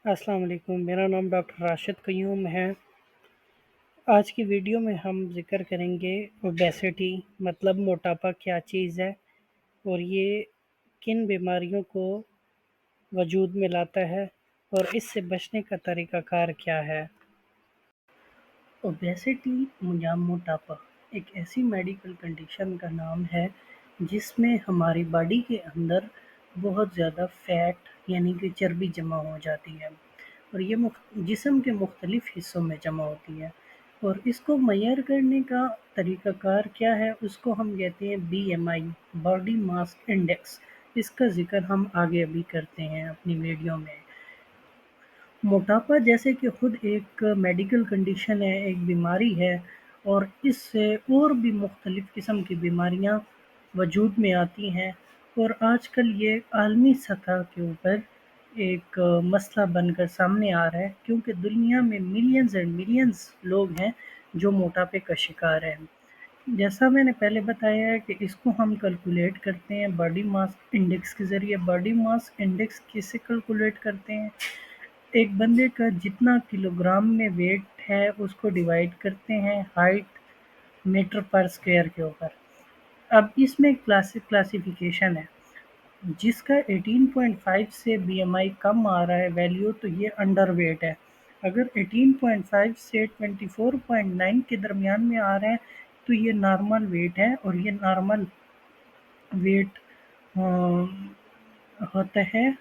अस्सलाम वालेकुम। मेरा नाम डॉक्टर राशिद क़य्यूम है। आज की वीडियो में हम ज़िक्र करेंगे ओबेसिटी मतलब मोटापा क्या चीज़ है और ये किन बीमारियों को वजूद में लाता है और इससे बचने का तरीक़ाकार क्या है। ओबेसिटी या मोटापा एक ऐसी मेडिकल कंडीशन का नाम है जिसमें हमारी बॉडी के अंदर बहुत ज़्यादा फ़ैट यानी कि चर्बी जमा हो जाती है और ये जिस्म के मुख्तलिफ़ हिस्सों में जमा होती है और इसको मेज़र करने का तरीक़ाकार क्या है उसको हम कहते हैं BMI बॉडी मास इंडेक्स। इसका ज़िक्र हम आगे अभी करते हैं अपनी वीडियो में। मोटापा जैसे कि खुद एक मेडिकल कंडीशन है, एक बीमारी है और इससे और भी मुख्तलिफ़ किस्म की बीमारियां वजूद में आती हैं और आजकल ये आलमी सतह के ऊपर एक मसला बनकर सामने आ रहा है क्योंकि दुनिया में मिलियंस एंड मिलियंस लोग हैं जो मोटापे का शिकार हैं। जैसा मैंने पहले बताया है कि इसको हम कैलकुलेट करते हैं बॉडी मास इंडेक्स के ज़रिए। बॉडी मास इंडेक्स किससे कैलकुलेट करते हैं? एक बंदे का जितना किलोग्राम में वेट है उसको डिवाइड करते हैं हाइट मीटर पर स्क्वायर के ऊपर। अब इसमें क्लासिफिकेशन है, जिसका 18.5 से BMI कम आ रहा है वैल्यू तो ये अंडर वेट है। अगर 18.5 से 24.9 के दरमियान में आ रहा है तो ये नॉर्मल वेट है और ये नॉर्मल वेट होता है।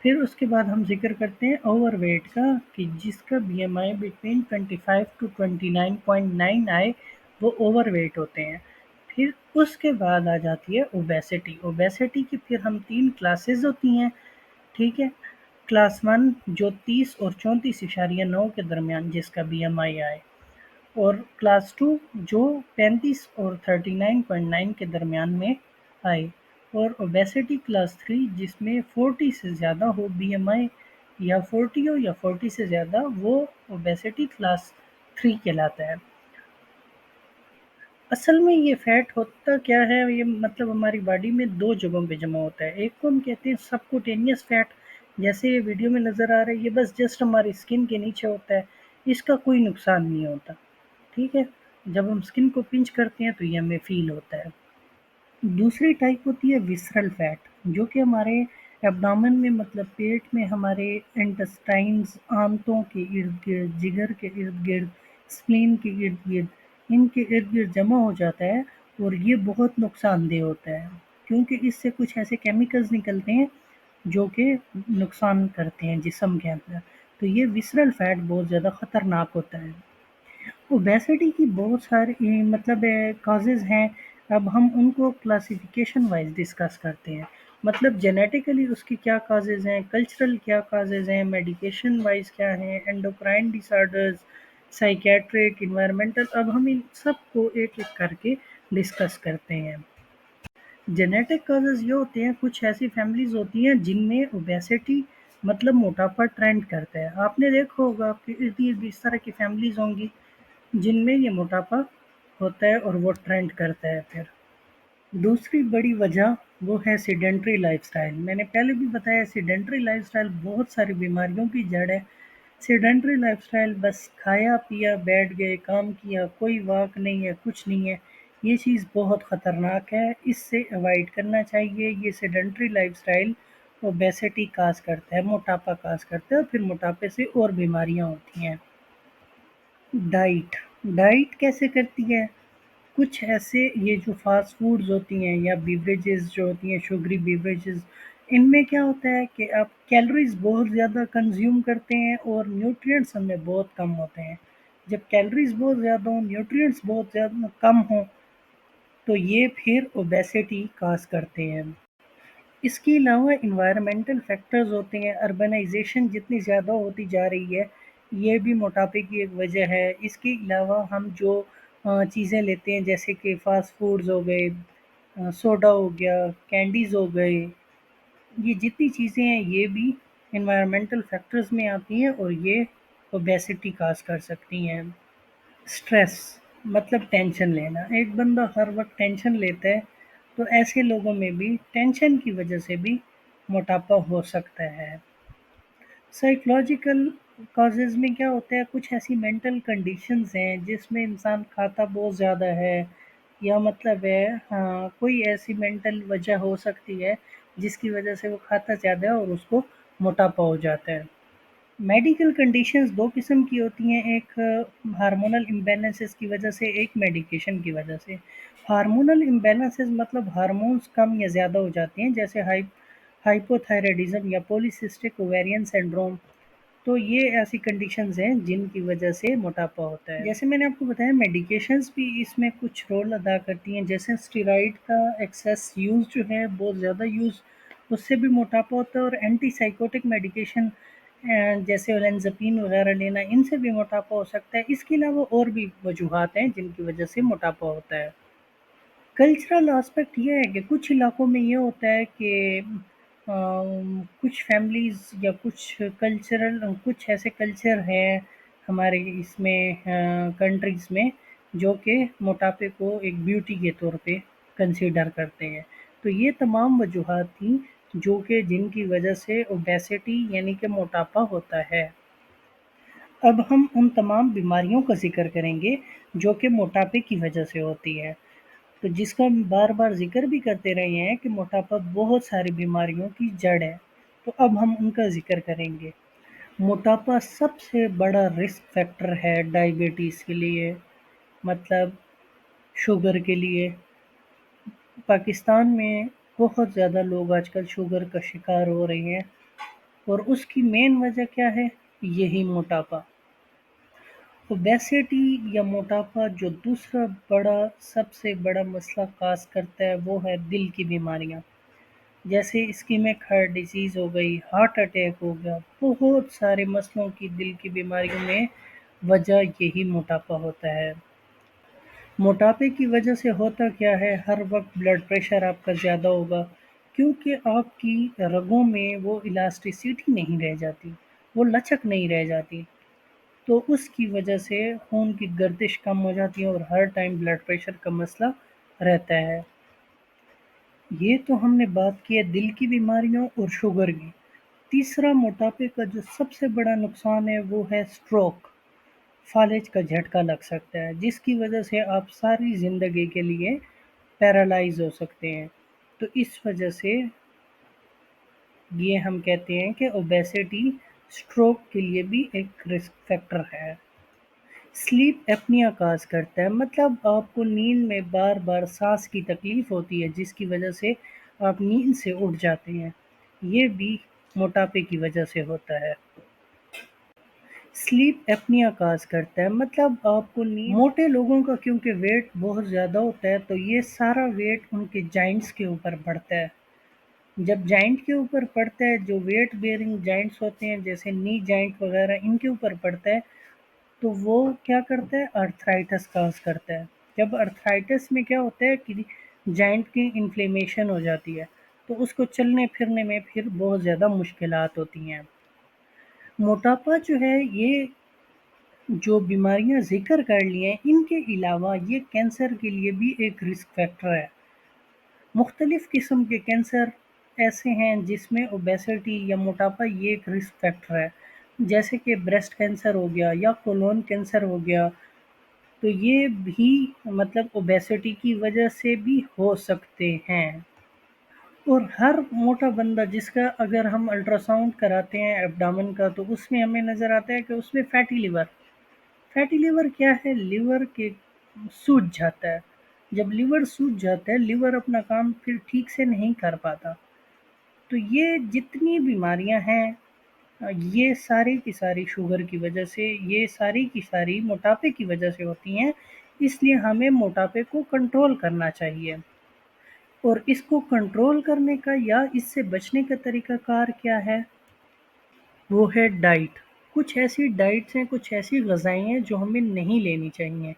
फिर उसके बाद हम ज़िक्र करते हैं ओवरवेट का कि जिसका BMI बिटवीन 25 टू 29.9 आए वो ओवरवेट होते हैं। फिर उसके बाद आ जाती है ओबेसिटी। ओबेसिटी की फिर हम 3 क्लासेस होती हैं, ठीक है। क्लास 1 जो 30 और 34.9 के दरमियान जिसका BMI आए और क्लास 2 जो 35 और 39.9 के दरमियान में आए और ओबेसिटी क्लास 3 जिसमें 40 से ज़्यादा हो BMI या 40 हो या 40 से ज़्यादा वो ओबेसिटी क्लास 3 कहलाता है। असल में ये फैट होता क्या है, ये मतलब हमारी बॉडी में 2 जगहों पे जमा होता है। एक को हम कहते हैं सबक्यूटेनियस फैट, जैसे ये वीडियो में नज़र आ रहा है, ये बस जस्ट हमारी स्किन के नीचे होता है, इसका कोई नुकसान नहीं होता, ठीक है। जब हम स्किन को पिंच करते हैं तो ये हमें फील होता है। दूसरी टाइप होती है विसरल फैट, जो कि हमारे एब्डोमेन में मतलब पेट में हमारे इंटेस्टाइन्स आंतों के इर्द गिर्द, जिगर के इर्द गिर्द, स्प्लीन के इर्द गिर्द, इनके इर्द गिर्द जमा हो जाता है और ये बहुत नुकसानदेह होता है क्योंकि इससे कुछ ऐसे केमिकल्स निकलते हैं जो कि नुकसान करते हैं जिस्म के अंदर। तो ये विसरल फैट बहुत ज़्यादा ख़तरनाक होता है। ओबेसिटी की बहुत सारी मतलब कॉजेज़ हैं। अब हम उनको क्लासिफिकेशन वाइज डिस्कस करते हैं, मतलब जेनेटिकली उसकी क्या कॉजेज़ हैं, कल्चरल क्या कॉजेज़ हैं, मेडिकेशन वाइज क्या हैं, एंडोक्राइन डिसऑर्डर्स, साइकेट्रिक, इन्वायरमेंटल। अब हम इन सब को एक-एक करके डिस्कस करते हैं। जेनेटिक कॉजेज़ ये होते हैं, कुछ ऐसी फैमिलीज़ होती हैं जिनमें ओबेसिटी मतलब मोटापा ट्रेंड करता है। आपने देखा होगा आपके इर्द-गिर्द इस तरह की फैमिलीज़ होंगी जिनमें ये मोटापा होता है और वो ट्रेंड करता है। फिर दूसरी बड़ी वजह वो है सेडेंट्री लाइफस्टाइल। मैंने पहले भी बताया सेडेंट्री लाइफस्टाइल बहुत सारी बीमारियों की जड़ है। सेडेंट्री लाइफस्टाइल बस खाया पिया बैठ गए, काम किया, कोई वॉक नहीं है, कुछ नहीं है, ये चीज़ बहुत ख़तरनाक है, इससे अवॉइड करना चाहिए। ये सेडेंट्री लाइफस्टाइल ओबेसिटी काज करता है, मोटापा काज करता है और फिर मोटापे से और बीमारियां होती हैं। डाइट डाइट कैसे करती है? कुछ ऐसे ये जो फास्ट फूड्स होती हैं या बीवरेजेस जो होती हैं, शुगरी बीवरेजेस, इनमें क्या होता है कि आप कैलोरीज बहुत ज़्यादा कंज्यूम करते हैं और न्यूट्रिएंट्स हमें बहुत कम होते हैं। जब कैलोरीज बहुत ज़्यादा हो, न्यूट्रिएंट्स बहुत ज़्यादा कम हो, तो ये फिर ओबेसिटी काज करते हैं। इसके अलावा इन्वायरमेंटल फैक्टर्स होते हैं। अर्बनाइजेशन जितनी ज़्यादा होती जा रही है, ये भी मोटापे की एक वजह है। इसके अलावा हम जो चीज़ें लेते हैं जैसे कि फ़ास्ट फूड्स हो गए, सोडा हो गया, कैंडीज़ हो गए, ये जितनी चीज़ें हैं ये भी इन्वायरमेंटल फैक्टर्स में आती हैं और ये ओबेसिटी काज कर सकती हैं। स्ट्रेस मतलब टेंशन लेना, एक बंदा हर वक्त टेंशन लेता है तो ऐसे लोगों में भी टेंशन की वजह से भी मोटापा हो सकता है। साइकोलॉजिकल कॉजेज़ में क्या होता है, कुछ ऐसी मेंटल कंडीशंस हैं जिसमें इंसान खाता बहुत ज़्यादा है, या मतलब है हाँ, कोई ऐसी मेंटल वजह हो सकती है जिसकी वजह से वो खाता ज़्यादा है और उसको मोटापा हो जाता है। मेडिकल कंडीशंस 2 किस्म की होती हैं, एक हार्मोनल इम्बैलेंसेस की वजह से, एक मेडिकेशन की वजह से। हार्मोनल इम्बैलेंसेस मतलब हार्मोन्स कम या ज़्यादा हो जाते हैं, जैसे हाइपोथायरायडिज़्म या पॉलीसिस्टिक ओवेरियन सिंड्रोम। तो ये ऐसी कंडीशंस हैं जिनकी वजह से मोटापा होता है। जैसे मैंने आपको बताया, मेडिकेशंस भी इसमें कुछ रोल अदा करती हैं, जैसे स्टेरॉइड का एक्सेस यूज़ जो है, बहुत ज़्यादा यूज़, उससे भी मोटापा होता है। और एंटीसाइकोटिक मेडिकेशन जैसे ओलेंजापिन वगैरह लेना, इनसे भी मोटापा हो सकता है। इसके अलावा और भी वजूहात हैं जिनकी वजह से मोटापा होता है। कल्चरल एस्पेक्ट ये है कि कुछ इलाकों में ये होता है कि कुछ फैमिलीज़ या कुछ ऐसे कल्चर हैं हमारे इसमें कंट्रीज़ में, जो कि मोटापे को एक ब्यूटी के तौर पे कंसीडर करते हैं। तो ये तमाम वजूहात थी जो कि जिनकी वजह से ओबेसिटी यानी कि मोटापा होता है। अब हम उन तमाम बीमारियों का ज़िक्र करेंगे जो कि मोटापे की वजह से होती है। तो जिसका हम बार-बार ज़िक्र भी करते रहे हैं कि मोटापा बहुत सारी बीमारियों की जड़ है। तो अब हम उनका ज़िक्र करेंगे। मोटापा सबसे बड़ा रिस्क फैक्टर है डायबिटीज़ के लिए, मतलब शुगर के लिए। पाकिस्तान में बहुत ज़्यादा लोग आजकल शुगर का शिकार हो रहे हैं, और उसकी मेन वजह क्या है? यही मोटापा। ओबेसिटी या मोटापा जो दूसरा सबसे बड़ा मसला काज़ करता है, वो है दिल की बीमारियाँ। जैसे इस्कीमिक हार्ट डिसीज़ हो गई, हार्ट अटैक हो गया, बहुत सारे मसलों की दिल की बीमारियों में वजह यही मोटापा होता है। मोटापे की वजह से होता क्या है, हर वक्त ब्लड प्रेशर आपका ज़्यादा होगा, क्योंकि आपकी रगों में वो इलास्टिसिटी नहीं रह जाती, वो लचक नहीं रह जाती। तो उसकी वजह से खून की गर्दिश कम हो जाती है और हर टाइम ब्लड प्रेशर का मसला रहता है। ये तो हमने बात की है दिल की बीमारियों और शुगर की। तीसरा मोटापे का जो सबसे बड़ा नुकसान है वो है स्ट्रोक। फालिज का झटका लग सकता है जिसकी वजह से आप सारी ज़िंदगी के लिए पैरालाइज हो सकते हैं। तो इस वजह से ये हम कहते हैं कि ओबेसिटी स्ट्रोक के लिए भी एक रिस्क फैक्टर है। स्लीप एपनिया काज़ करता है, मतलब आपको नींद में बार-बार साँस की तकलीफ़ होती है जिसकी वजह से आप नींद से उठ जाते हैं। ये भी मोटापे की वजह से होता है। स्लीप एपनिया काज़ करता है, मतलब आपको नींद मोटे लोगों का क्योंकि वेट बहुत ज़्यादा होता है, तो ये सारा वेट उनके जॉइंट्स के ऊपर पड़ता है। जब जॉइंट के ऊपर पड़ता है, जो वेट बेयरिंग जॉइंट्स होते हैं जैसे नी जॉइंट वगैरह, इनके ऊपर पड़ता है, तो वो क्या करता है, अर्थराइटिस काज करता है। जब अर्थराइटिस में क्या होता है कि जॉइंट की इन्फ्लेमेशन हो जाती है, तो उसको चलने फिरने में फिर बहुत ज़्यादा मुश्किलात होती हैं। मोटापा जो है, ये जो बीमारियां जिक्र कर ली हैं, इनके अलावा ये कैंसर के लिए भी एक रिस्क फैक्टर है। मुख्तलिफ़ किस्म के कैंसर ऐसे हैं जिसमें ओबेसिटी या मोटापा ये एक रिस्क फैक्टर है, जैसे कि ब्रेस्ट कैंसर हो गया या कोलोन कैंसर हो गया। तो ये भी मतलब ओबेसिटी की वजह से भी हो सकते हैं। और हर मोटा बंदा जिसका अगर हम अल्ट्रासाउंड कराते हैं एब्डामन का, तो उसमें हमें नज़र आता है कि उसमें फैटी लिवर क्या है, लिवर के सूज जाता है। जब लिवर सूज जाता है, लिवर अपना काम फिर ठीक से नहीं कर पाता। तो ये जितनी बीमारियां हैं, ये सारी की सारी शुगर की वजह से, ये सारी की सारी मोटापे की वजह से होती हैं। इसलिए हमें मोटापे को कंट्रोल करना चाहिए। और इसको कंट्रोल करने का या इससे बचने का तरीक़ाकार क्या है? वो है डाइट। कुछ ऐसी डाइट्स हैं, कुछ ऐसी ग़िज़ाएँ हैं जो हमें नहीं लेनी चाहिए।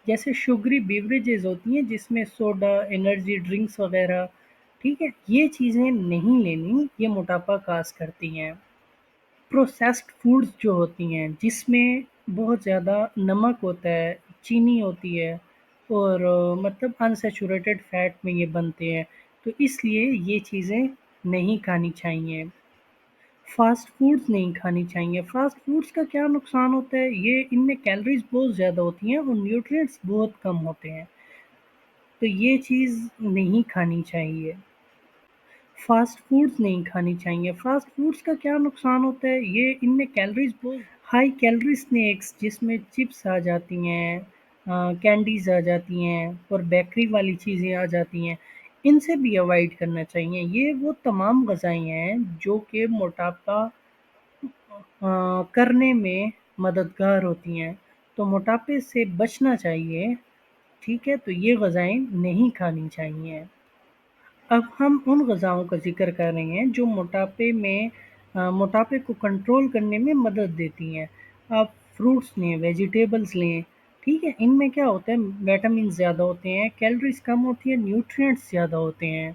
जैसे शुगरी बेवरेजेज़ होती हैं जिसमें सोडा, एनर्जी ड्रिंक्स वग़ैरह, ठीक है? ये चीज़ें नहीं लेनी, ये मोटापा काज़ करती हैं। प्रोसेस्ड फूड्स जो होती हैं जिसमें बहुत ज़्यादा नमक होता है, चीनी होती है, और मतलब अनसैचुरेटेड फैट में ये बनते हैं, तो इसलिए ये चीज़ें नहीं खानी चाहिए। فاسٹ فوڈز نہیں کھانی چاہیے۔ فاسٹ فوڈز کا کیا نقصان ہوتا ہے، یہ ان میں کیلریز بہت زیادہ ہوتی ہیں اور نیوٹرینٹس بہت کم ہوتے ہیں، تو یہ چیز نہیں کھانی چاہیے۔ فاسٹ فوڈز نہیں کھانی چاہیے۔ فاسٹ فوڈز کا کیا نقصان ہوتا ہے، یہ ان میں کیلریز بہت ہائی کیلری اسنیکس جس میں چپس آ جاتی ہیں، کینڈیز آ جاتی ہیں اور بیکری والی چیزیں آ جاتی ہیں، ان سے بھی اوائڈ کرنا چاہیے۔ یہ وہ تمام غذائیں ہیں جو کہ موٹاپا کرنے میں مددگار ہوتی ہیں، تو موٹاپے سے بچنا چاہیے، ٹھیک ہے، تو یہ غذائیں نہیں کھانی چاہیے۔ اب ہم ان غذاؤں کا ذکر کر رہے ہیں جو موٹاپے کو کنٹرول کرنے میں مدد دیتی ہیں۔ آپ فروٹس لیں، ویجیٹیبلز لیں، ٹھیک ہے، ان میں کیا ہوتا ہے، وٹامنز زیادہ ہوتے ہیں، کیلریز کم ہوتی ہیں، نیوٹرینٹس زیادہ ہوتے ہیں۔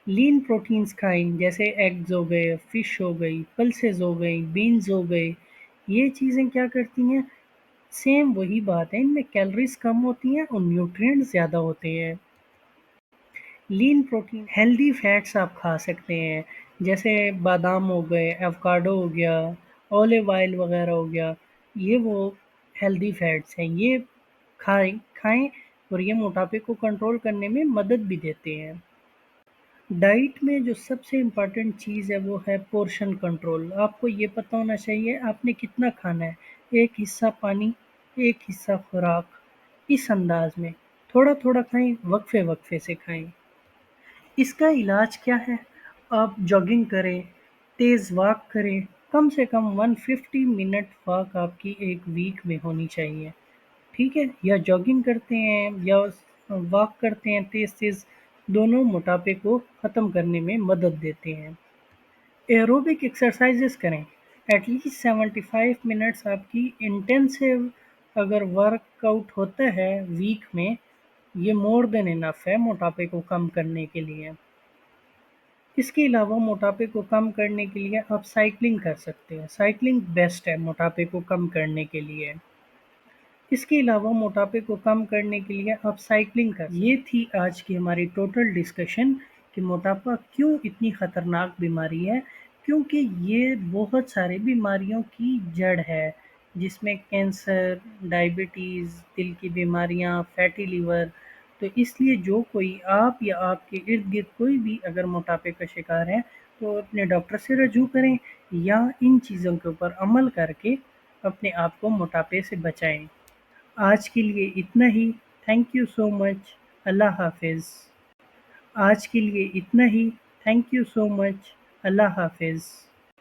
لین پروٹینز کھائیں، جیسے ایگز ہو گئے، فش ہو گئی، پلسز ہو گئی، بینز ہو گئے، یہ چیزیں کیا کرتی ہیں، سیم وہی بات ہے، ان میں کیلریز کم ہوتی ہیں اور نیوٹرینٹس زیادہ ہوتے ہیں۔ لین پروٹین ہیلدی فیٹس آپ کھا سکتے ہیں، جیسے بادام ہو گئے، ایوکاڈو ہو گیا، اولیو آئل وغیرہ ہو گیا، یہ وہ ہیلدی فیٹس ہیں، یہ کھائیں اور یہ موٹاپے کو کنٹرول کرنے میں مدد بھی دیتے ہیں۔ ڈائٹ میں جو سب سے امپورٹنٹ چیز ہے وہ ہے پورشن کنٹرول۔ آپ کو یہ پتہ ہونا چاہیے آپ نے کتنا کھانا ہے، ایک حصہ پانی، ایک حصہ خوراک، اس انداز میں تھوڑا تھوڑا کھائیں، وقفے وقفے سے کھائیں۔ اس کا علاج کیا ہے، آپ جاگنگ کریں، تیز واک کریں، کم سے کم 150 منٹ واک آپ کی ایک ویک میں ہونی چاہیے، ٹھیک ہے، یا جاگنگ کرتے ہیں یا واک کرتے ہیں تیز تیز، دونوں موٹاپے کو ختم کرنے میں مدد دیتے ہیں۔ ایروبک ایکسرسائزز کریں، ایٹ لیسٹ 75 منٹس آپ کی انٹینسیو اگر ورک آؤٹ ہوتا ہے ویک میں، یہ مور دین انف ہے موٹاپے کو کم کرنے کے لیے۔ اس کے علاوہ موٹاپے کو کم کرنے کے لیے آپ سائیکلنگ کر سکتے ہیں، سائیکلنگ بیسٹ ہے موٹاپے کو کم کرنے کے لیے۔ اس کے علاوہ موٹاپے کو کم کرنے کے لیے آپ سائیکلنگ کر سکتے ہیں۔ یہ تھی آج کی ہماری ٹوٹل ڈسکشن کہ موٹاپا کیوں اتنی خطرناک بیماری ہے، کیونکہ یہ بہت ساری بیماریوں کی جڑ ہے، جس میں کینسر، ڈائبٹیز، دل کی بیماریاں، فیٹی لیور، تو اس لیے جو کوئی آپ یا آپ کے ارد گرد کوئی بھی اگر موٹاپے کا شکار ہے تو اپنے ڈاکٹر سے رجوع کریں یا ان چیزوں کے اوپر عمل کر کے اپنے آپ کو موٹاپے سے بچائیں۔ آج کے لیے اتنا ہی، تھینک یو سو مچ، اللہ حافظ۔ آج کے لیے اتنا ہی، تھینک یو سو مچ، اللہ حافظ۔